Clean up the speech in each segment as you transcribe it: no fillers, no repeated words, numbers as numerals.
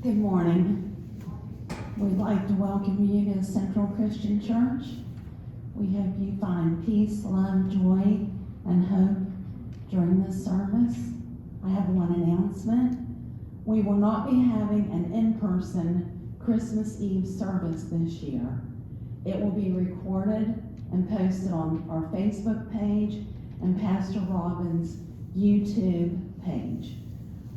Good morning. We'd like to welcome you to Central Christian Church. We hope you find peace, love, joy, and hope during this service. I have one announcement. We will not be having an in-person Christmas Eve service this year. It will be recorded and posted on our Facebook page and Pastor Robin's YouTube page.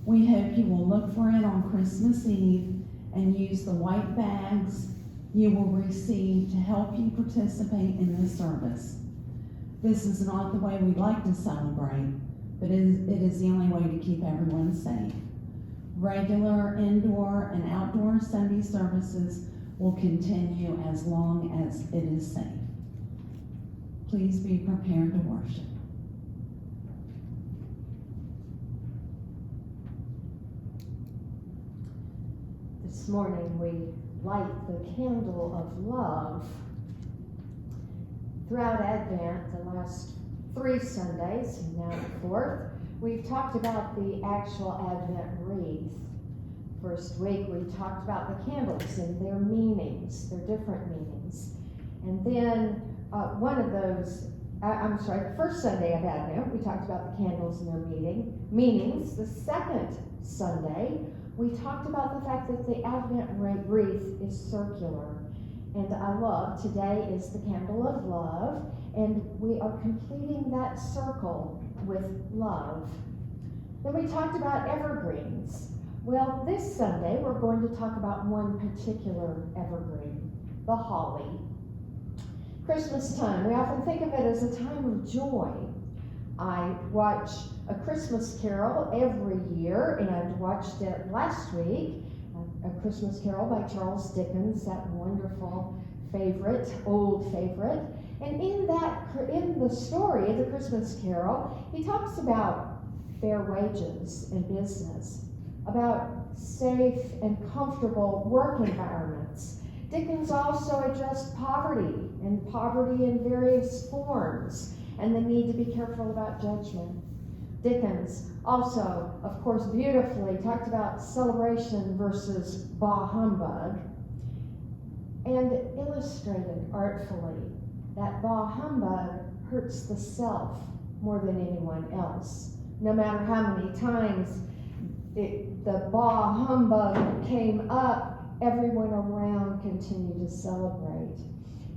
We hope you will look for it on Christmas Eve and use the white bags you will receive to help you participate in this service. This is not the way we'd like to celebrate, but it is the only way to keep everyone safe. Regular indoor and outdoor Sunday services will continue as long as it is safe. Please be prepared to worship. This morning we light the candle of love. Throughout Advent, the last 3 Sundays, and now the 4th, we've talked about the actual Advent wreath. First week we talked about the candles and their meanings, their different meanings. And then the first Sunday of Advent, we talked about the candles and their meanings. The second Sunday, we talked about the fact that the Advent wreath is circular. And I love, today is the candle of love, and we are completing that circle with love. Then we talked about evergreens. Well, this Sunday, we're going to talk about one particular evergreen, the holly. Christmas time, we often think of it as a time of joy. I watch A Christmas Carol every year and watched it last week, A Christmas Carol by Charles Dickens, that wonderful old favorite. And in the story of the Christmas Carol, he talks about fair wages in business, about safe and comfortable work environments. Dickens also addressed poverty in various forms, and the need to be careful about judgment. Dickens also, of course, beautifully talked about celebration versus bah humbug, and illustrated artfully that bah humbug hurts the self more than anyone else. No matter how many times the bah humbug came up, everyone around continued to celebrate.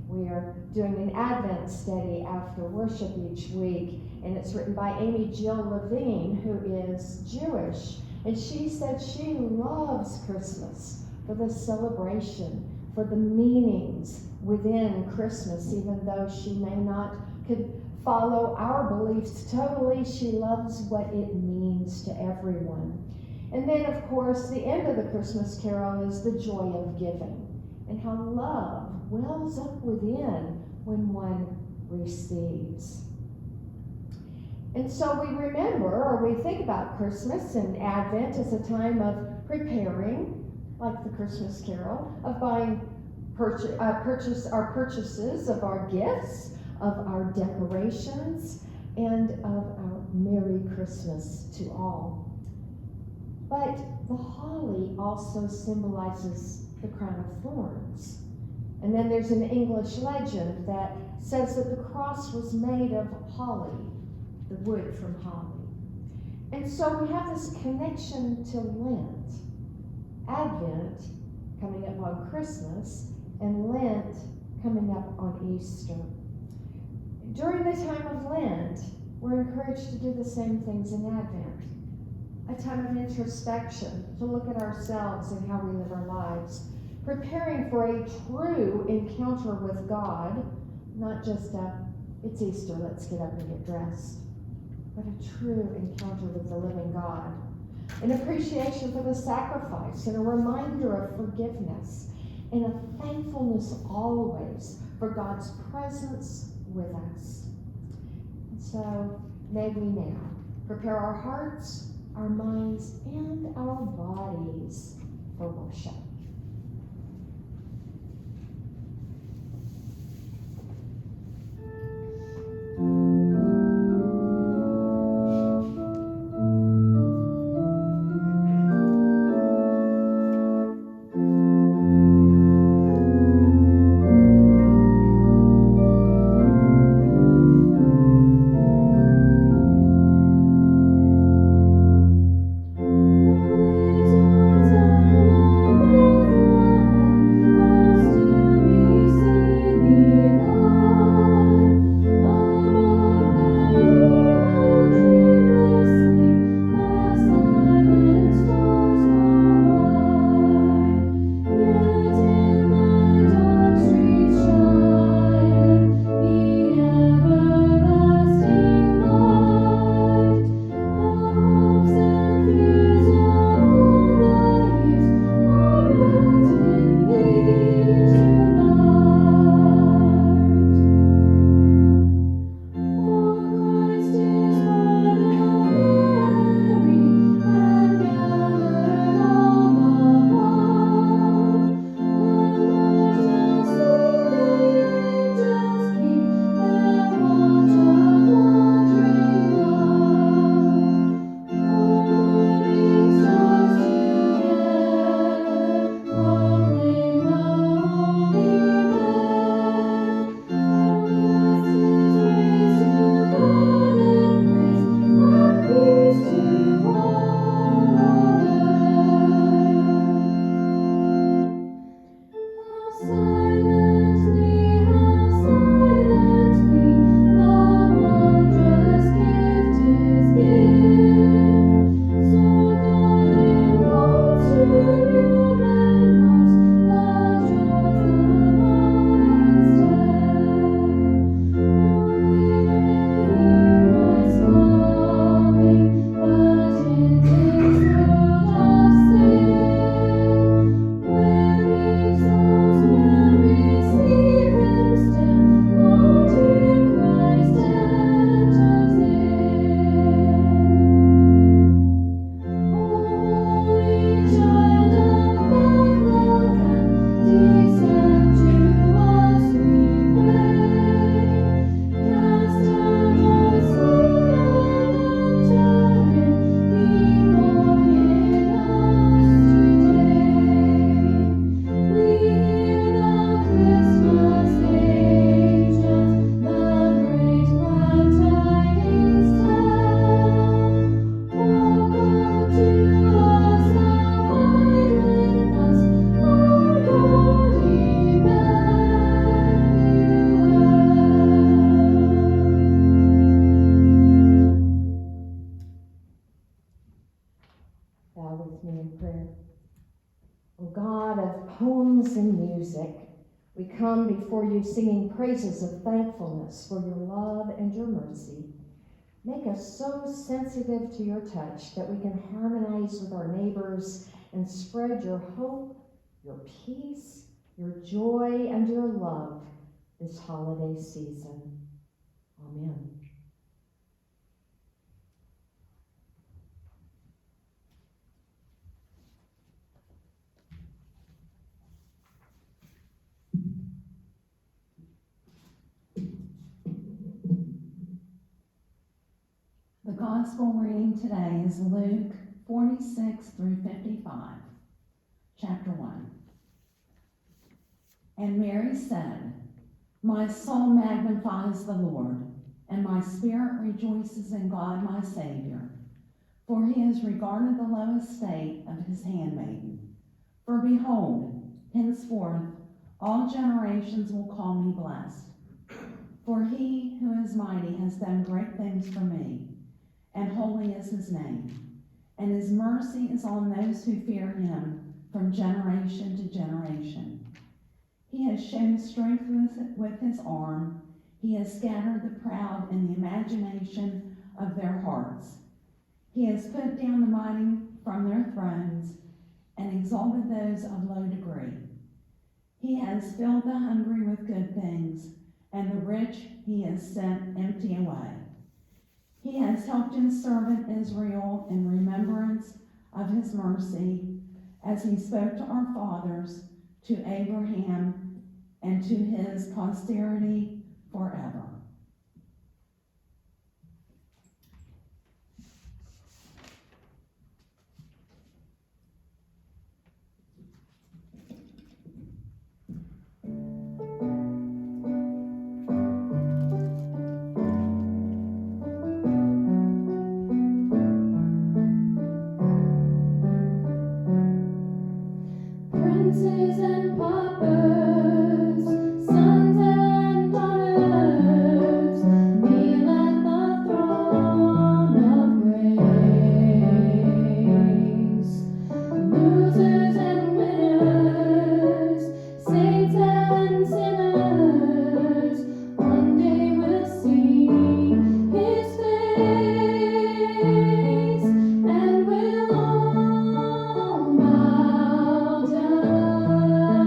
We are doing an Advent study after worship each week, and it's written by Amy Jill Levine, who is Jewish. And she said she loves Christmas for the celebration, for the meanings within Christmas, even though she may not could follow our beliefs totally. She loves what it means to everyone. And then, of course, the end of the Christmas Carol is the joy of giving, and how love wells up within when one receives. And so we remember, or we think about Christmas and Advent as a time of preparing, like the Christmas Carol, of buying our purchases of our gifts, of our decorations, and of our Merry Christmas to all. But the holly also symbolizes the crown of thorns. And then there's an English legend that says that the cross was made of holly, the wood from holly. And so we have this connection to Lent. Advent coming up on Christmas, and Lent coming up on Easter. During the time of Lent, we're encouraged to do the same things in Advent. A time of introspection, to look at ourselves and how we live our lives, preparing for a true encounter with God, not just it's Easter, let's get up and get dressed, but a true encounter with the living God. An appreciation for the sacrifice and a reminder of forgiveness and a thankfulness always for God's presence with us. And so may we now prepare our hearts, our minds, and our bodies for worship. Bow with me in prayer. O God of poems and music, we come before you singing praises of thankfulness for your love and your mercy. Make us so sensitive to your touch that we can harmonize with our neighbors and spread your hope, your peace, your joy, and your love this holiday season. Amen. The gospel reading today is Luke 46 through 55, chapter 1. And Mary said, "My soul magnifies the Lord, and my spirit rejoices in God my Savior, for he has regarded the low estate of his handmaiden. For behold, henceforth all generations will call me blessed. For he who is mighty has done great things for me, and holy is his name, and his mercy is on those who fear him from generation to generation. He has shown strength with his arm. He has scattered the proud in the imagination of their hearts. He has put down the mighty from their thrones and exalted those of low degree. He has filled the hungry with good things, and the rich he has sent empty away. He has helped his servant Israel in remembrance of his mercy, as he spoke to our fathers, to Abraham, and to his posterity forever." Princes and paupers, sons and daughters, kneel at the throne of grace. Losers and winners, saints and sinners, one day will see his face, and will all bow down.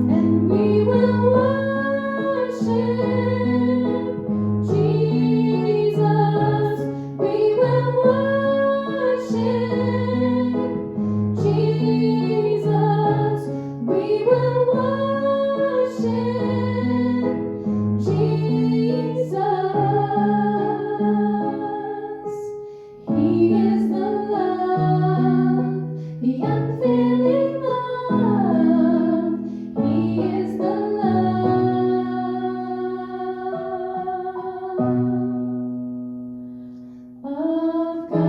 and we will worship Jesus. We will worship Jesus. We will worship Jesus. He is the love, the unfailing love. He is the love of God.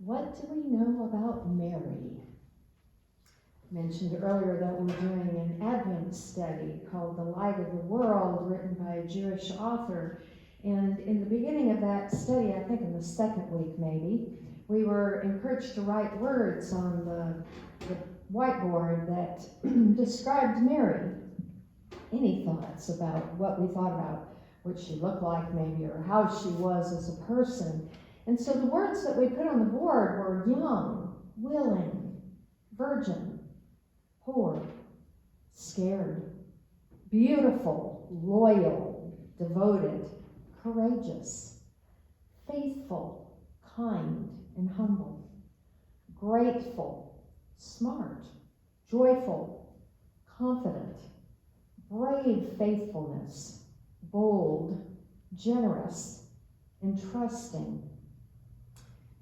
What do we know about Mary? Mentioned earlier that we're doing an Advent study called The Light of the World, written by a Jewish author. And in the beginning of that study, I think in the second week maybe, we were encouraged to write words on the whiteboard that described Mary. Any thoughts about what we thought about what she looked like maybe, or how she was as a person? And so the words that we put on the board were young, willing, virgin, poor, scared, beautiful, loyal, devoted, courageous, faithful, kind, and humble, grateful, smart, joyful, confident, brave faithfulness, bold, generous, and trusting.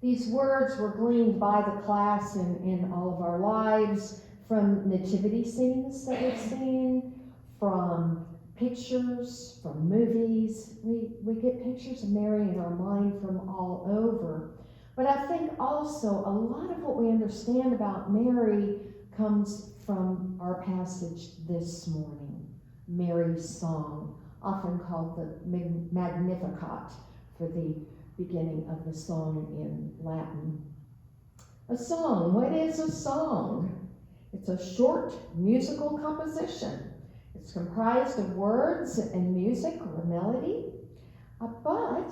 These words were gleaned by the class in all of our lives, from nativity scenes that we've seen, from pictures, from movies. We get pictures of Mary in our mind from all over. But I think also a lot of what we understand about Mary comes from our passage this morning, Mary's song, often called the Magnificat for the beginning of the song in Latin. A song, what is a song? It's a short musical composition. It's comprised of words and music or melody, but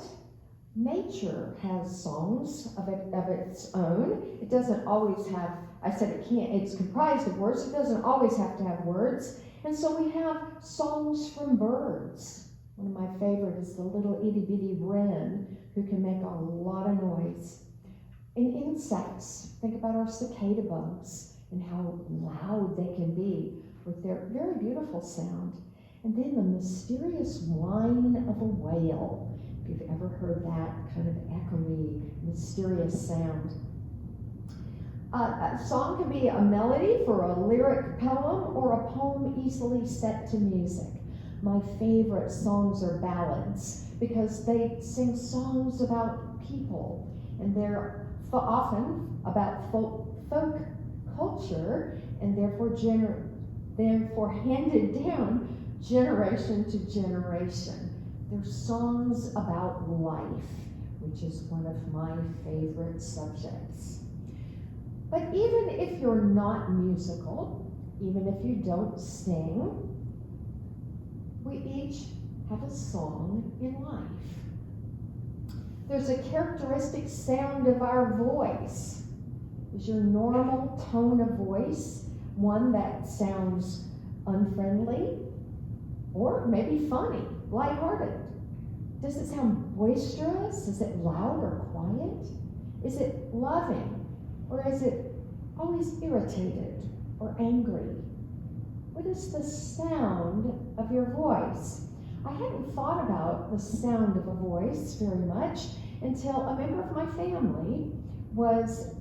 nature has songs of its own. It doesn't always have, I said it can't, it's comprised of words, it doesn't always have to have words. And so we have songs from birds. One of my favorite is the little itty bitty wren who can make a lot of noise. And insects, think about our cicada bugs and how loud they can be with their very beautiful sound. And then the mysterious whine of a whale, if you've ever heard that kind of echoey, mysterious sound. A song can be a melody for a lyric poem or a poem easily set to music. My favorite songs are ballads because they sing songs about people, and they're often about folk culture, and therefore handed down generation to generation. They're songs about life, which is one of my favorite subjects. But even if you're not musical, even if you don't sing, we each have a song in life. There's a characteristic sound of our voice. Is your normal tone of voice one that sounds unfriendly or maybe funny, lighthearted? Does it sound boisterous? Is it loud or quiet? Is it loving? Or is it always irritated or angry? What is the sound of your voice? I hadn't thought about the sound of a voice very much until a member of my family was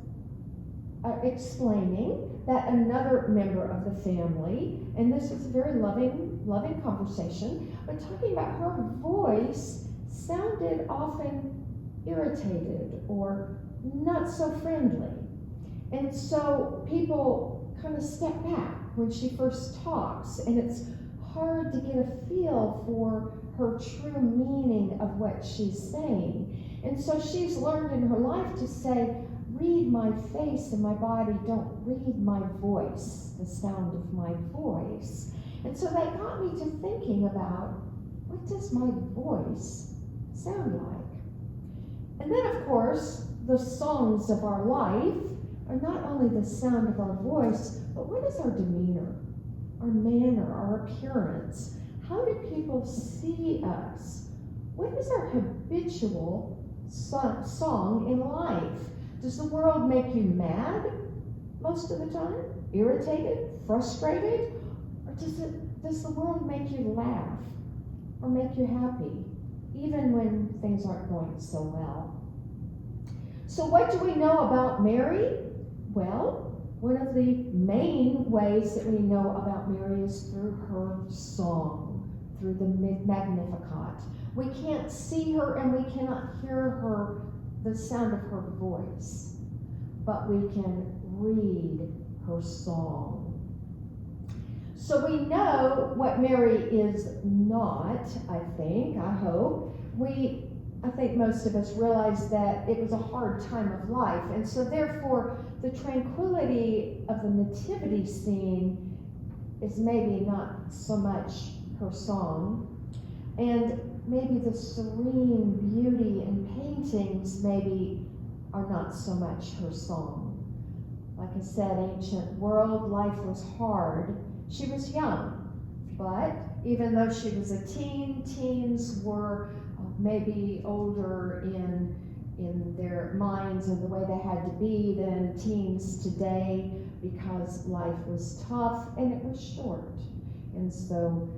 explaining that another member of the family, and this was a very loving conversation, but talking about her voice sounded often irritated or not so friendly. And so people kind of step back when she first talks, and it's hard to get a feel for her true meaning of what she's saying. And so she's learned in her life to say, read my face and my body, don't read my voice, the sound of my voice. And so that got me to thinking about, what does my voice sound like? And then, of course, the songs of our life are not only the sound of our voice, but what is our demeanor, our manner, our appearance? How do people see us? What is our habitual song in life? Does the world make you mad most of the time? Irritated? Frustrated? Or does the world make you laugh or make you happy, even when things aren't going so well? So what do we know about Mary? Well, one of the main ways that we know about Mary is through her song, through the Magnificat. We can't see her and we cannot hear her, the sound of her voice, but we can read her song. So we know what Mary is not, I hope. I think most of us realize that it was a hard time of life, and so therefore the tranquility of the nativity scene is maybe not so much her song, and maybe the serene beauty in paintings maybe are not so much her song. Like I said, ancient world, life was hard. She was young, but even though she was a teen, teens were maybe older in their minds and the way they had to be than teens today, because life was tough and it was short. And so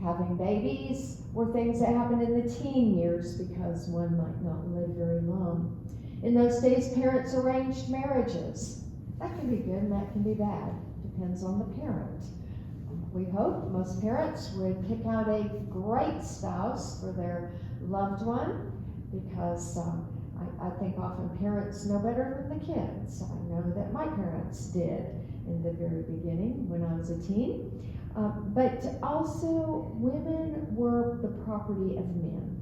having babies were things that happened in the teen years because one might not live very long. In those days, parents arranged marriages. That can be good and that can be bad. Depends on the parent. We hope most parents would pick out a great spouse for their loved one, because I think often parents know better than the kids. I know that my parents did in the very beginning when I was a teen. But also, women were the property of men.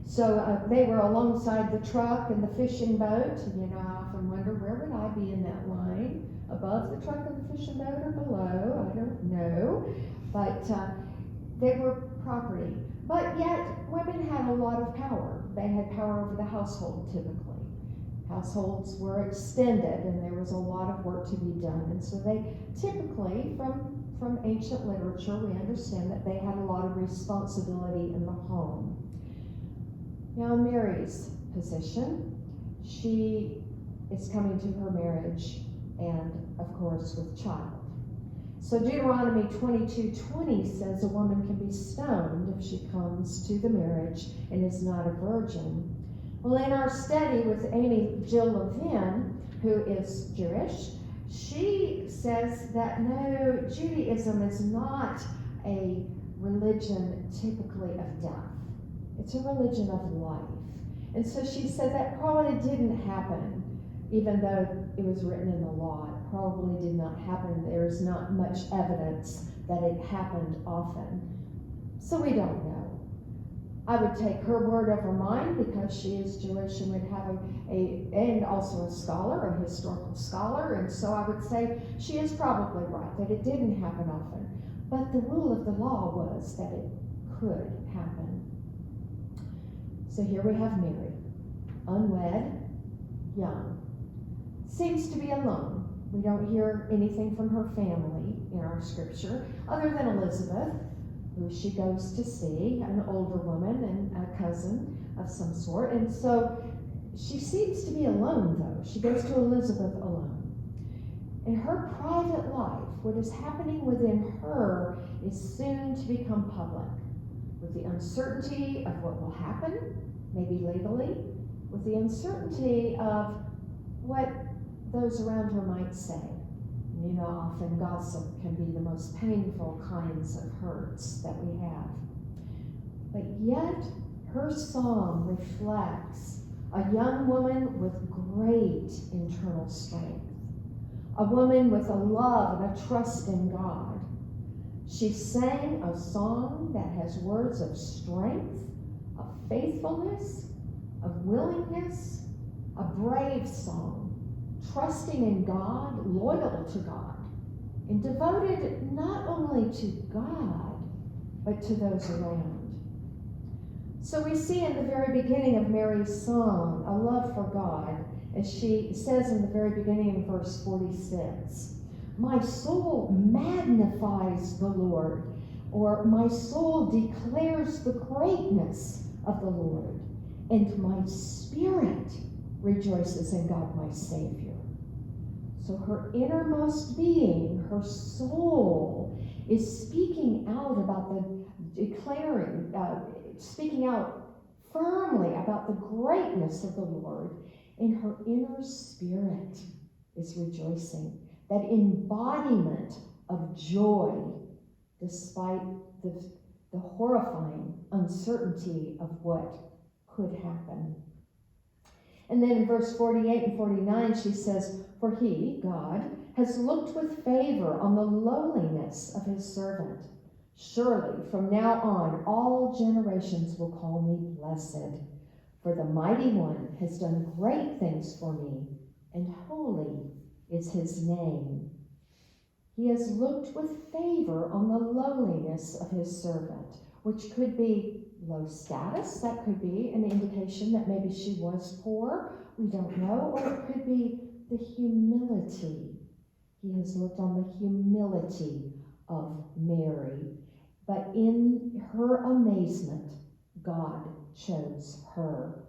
So they were alongside the truck and the fishing boat. And, I often wonder, where would I be in that line? Above the truck and the fishing boat or below? I don't know. But they were property. But yet, women had a lot of power. They had power over the household, typically. Households were extended, and there was a lot of work to be done. And so they typically, from ancient literature, we understand that they had a lot of responsibility in the home. Now, Mary's position, she is coming to her marriage, and of course with child. So Deuteronomy 22:20 says a woman can be stoned if she comes to the marriage and is not a virgin. Well, in our study with Amy Jill Levin, who is Jewish, she says that no, Judaism is not a religion typically of death. It's a religion of life. And so she said that probably didn't happen, even though it was written in the law. It probably did not happen. There's not much evidence that it happened often. So we don't know. I would take her word over mine because she is Jewish and would have and also a scholar, a historical scholar, and so I would say she is probably right, that it didn't happen often. But the rule of the law was that it could happen. So here we have Mary, unwed, young. Seems to be alone. We don't hear anything from her family in our scripture, other than Elizabeth, who she goes to see, an older woman and a cousin of some sort. And so she seems to be alone, though. She goes to Elizabeth alone. In her private life, what is happening within her is soon to become public, with the uncertainty of what will happen, maybe legally, with the uncertainty of what those around her might say. Often gossip can be the most painful kinds of hurts that we have. But yet, her song reflects a young woman with great internal strength, a woman with a love and a trust in God. She sang a song that has words of strength, of faithfulness, of willingness, a brave song, trusting in God, loyal to God, and devoted not only to God, but to those around. So we see in the very beginning of Mary's song a love for God, as she says in the very beginning in verse 46. My soul magnifies the Lord, or my soul declares the greatness of the Lord, and my spirit rejoices in God my Savior. So her innermost being, her soul, is speaking out about speaking out firmly about the greatness of the Lord, and her inner spirit is rejoicing. That embodiment of joy despite the horrifying uncertainty of what could happen. And then in verse 48 and 49 she says, for he, God, has looked with favor on the lowliness of his servant. Surely from now on all generations will call me blessed, for the mighty one has done great things for me, and holy is his name. He has looked with favor on the lowliness of his servant, which could be low status. That could be an indication that maybe she was poor. We don't know. Or it could be the humility. He has looked on the humility of Mary. But in her amazement, God chose her.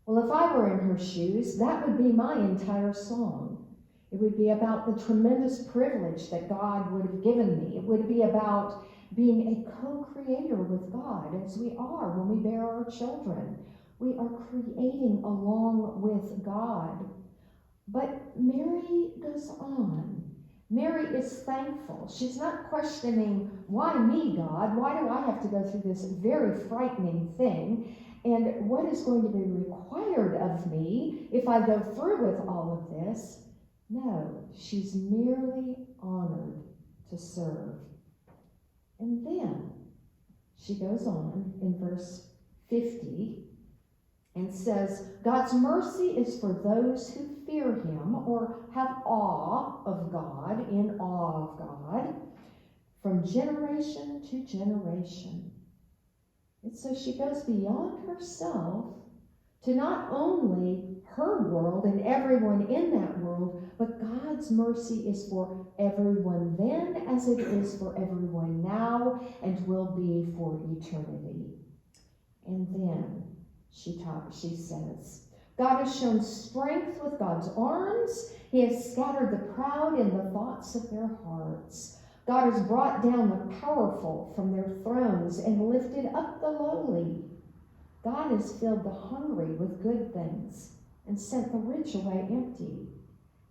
Well, if I were in her shoes, that would be my entire song. It would be about the tremendous privilege that God would have given me. It would be about being a co-creator with God, as we are when we bear our children. We are creating along with God. But Mary goes on. Mary is thankful. She's not questioning, why me, God? Why do I have to go through this very frightening thing? And what is going to be required of me if I go through with all of this? No, she's merely honored to serve. And then she goes on in verse 50 and says, God's mercy is for those who fear him or have awe of God, in awe of God, from generation to generation. And so she goes beyond herself to not only her world and everyone in that world, but God's mercy is for everyone then as it is for everyone now and will be for eternity. And then she says, God has shown strength with God's arms. He has scattered the proud in the thoughts of their hearts. God has brought down the powerful from their thrones and lifted up the lowly. God has filled the hungry with good things and sent the rich away empty.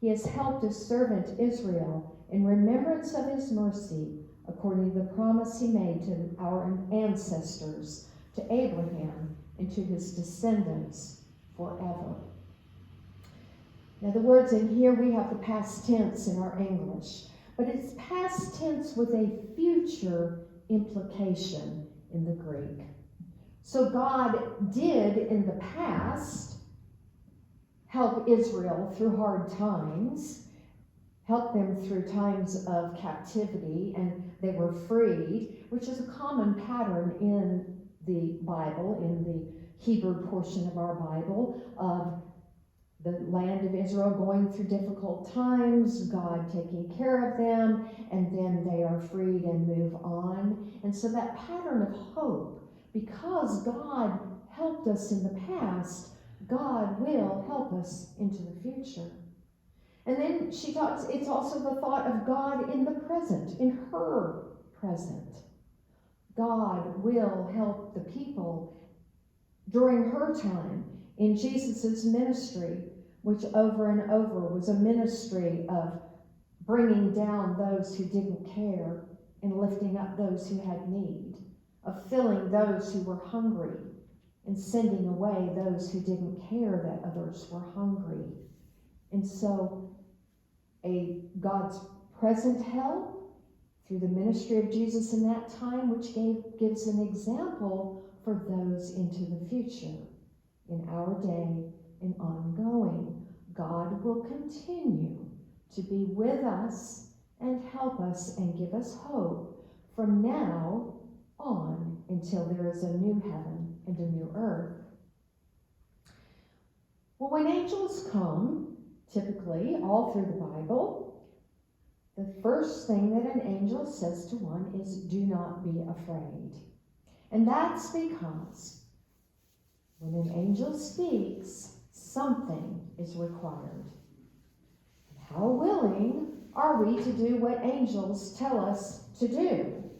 He has helped his servant Israel in remembrance of his mercy, according to the promise he made to our ancestors, to Abraham and to his descendants forever. Now the words in here, we have the past tense in our English, but it's past tense with a future implication in the Greek. So God did in the past help Israel through hard times, help them through times of captivity, and they were freed, which is a common pattern in the Bible, in the Hebrew portion of our Bible, of the land of Israel going through difficult times, God taking care of them, and then they are freed and move on. And so that pattern of hope, because God helped us in the past, God will help us into the future. And then she talks, it's also the thought of God in the present, in her present. God will help the people during her time in Jesus' ministry, which over and over was a ministry of bringing down those who didn't care and lifting up those who had need, of filling those who were hungry and sending away those who didn't care that others were hungry. And so God's present help through the ministry of Jesus in that time, which gives an example for those into the future. In our day and ongoing, God will continue to be with us and help us and give us hope from now on until there is a new heaven and a new earth. Well, when angels come, typically all through the Bible, the first thing that an angel says to one is, do not be afraid. And that's because when an angel speaks, something is required. And how willing are we to do what angels tell us to do?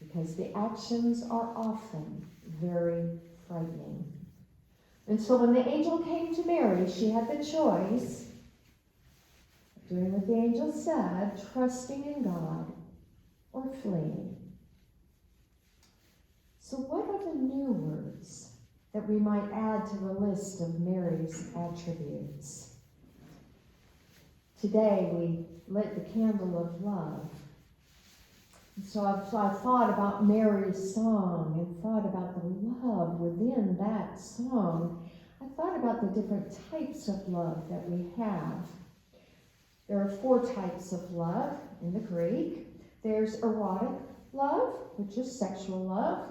Because the actions are often very frightening. And so when the angel came to Mary, she had the choice of doing what the angel said, trusting in God, or fleeing. So what are the new words that we might add to the list of Mary's attributes? Today we lit the candle of love. So I thought about Mary's song and thought about the love within that song. I thought about the different types of love that we have. There are 4 types of love in the Greek. There's erotic love, which is sexual love.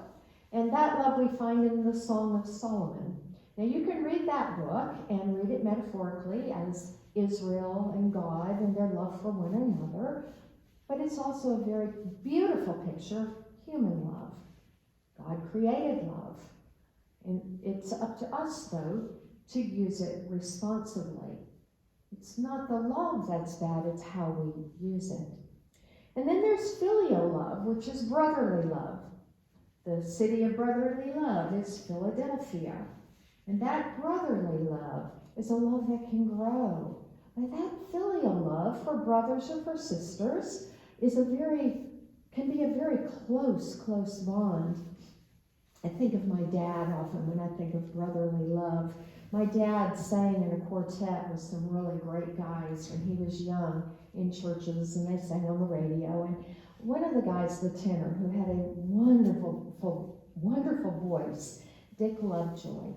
And that love we find in the Song of Solomon. Now you can read that book and read it metaphorically as Israel and God and their love for one another. But it's also a very beautiful picture of human love. God created love. And it's up to us, though, to use it responsibly. It's not the love that's bad, it's how we use it. And then there's filial love, which is brotherly love. The city of brotherly love is Philadelphia. And that brotherly love is a love that can grow. But that filial love for brothers or for sisters can be a very close bond. I think of my dad often when I think of brotherly love. My dad sang in a quartet with some really great guys when he was young in churches, and they sang on the radio. And one of the guys, the tenor, who had a wonderful voice, Dick Lovejoy,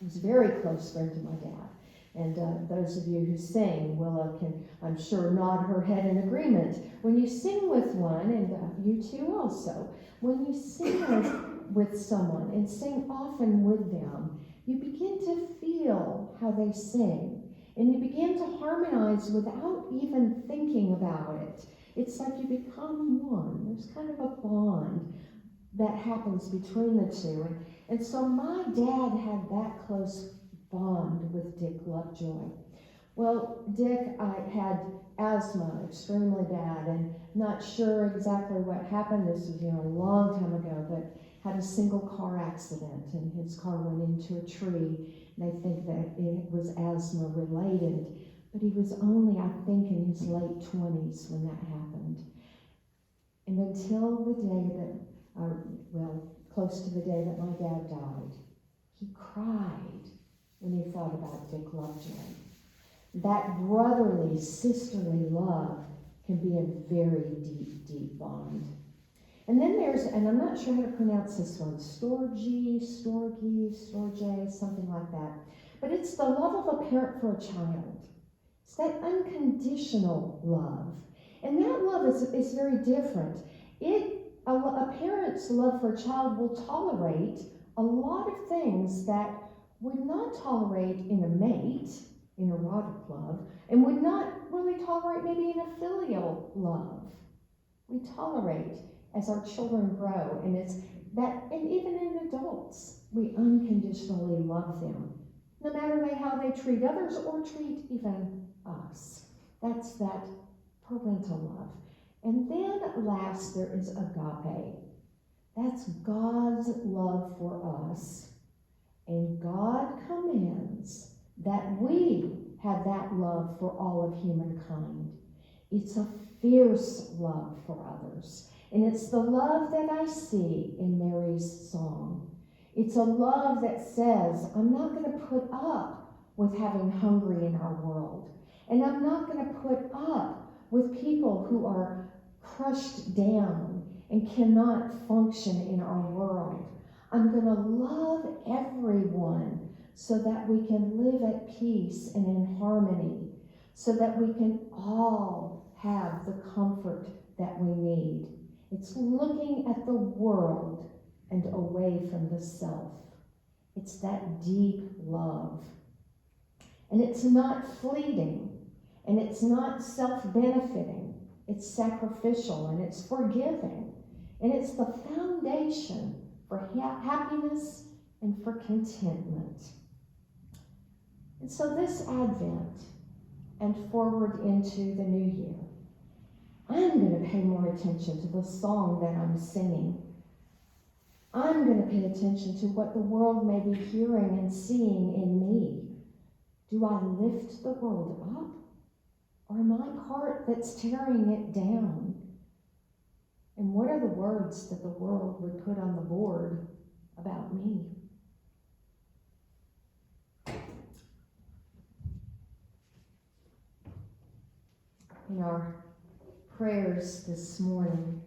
was a very close friend to my dad. And those of you who sing, Willa can, I'm sure, nod her head in agreement. When you sing with one, and you too also, when you sing with someone and sing often with them, you begin to feel how they sing. And you begin to harmonize without even thinking about it. It's like you become one. There's kind of a bond that happens between the two. And so my dad had that close bond with Dick Lovejoy. Well, Dick had asthma, extremely bad, and not sure exactly what happened. This was, a long time ago, but had a single car accident, and his car went into a tree. And they think that it was asthma related, but he was only, I think, in his late 20s when that happened. And until the day that, close to the day that my dad died, he cried when he thought about Dick Lovejoy. That brotherly, sisterly love can be a very deep, deep bond. And then there's, and I'm not sure how to pronounce this one, storge, something like that. But it's the love of a parent for a child. It's that unconditional love. And that love is very different. A parent's love for a child will tolerate a lot of things that would not tolerate in a mate, in erotic love, and would not really tolerate maybe in a filial love. We tolerate as our children grow, and it's that, and even in adults, we unconditionally love them, no matter how they treat others or treat even us. That's that parental love. And then last, there is agape. That's God's love for us. And God commands that we have that love for all of humankind. It's a fierce love for others. And it's the love that I see in Mary's song. It's a love that says, I'm not going to put up with having hungry in our world. And I'm not going to put up with people who are crushed down and cannot function in our world. I'm going to love everyone so that we can live at peace and in harmony, so that we can all have the comfort that we need. It's looking at the world and away from the self. It's that deep love. And it's not fleeting, and it's not self-benefiting. It's sacrificial, and it's forgiving, and it's the foundation for happiness and for contentment. And so this Advent and forward into the new year, I'm going to pay more attention to the song that I'm singing. I'm going to pay attention to what the world may be hearing and seeing in me. Do I lift the world up? Or am I part that's tearing it down? And what are the words that the world would put on the board about me? In our prayers this morning,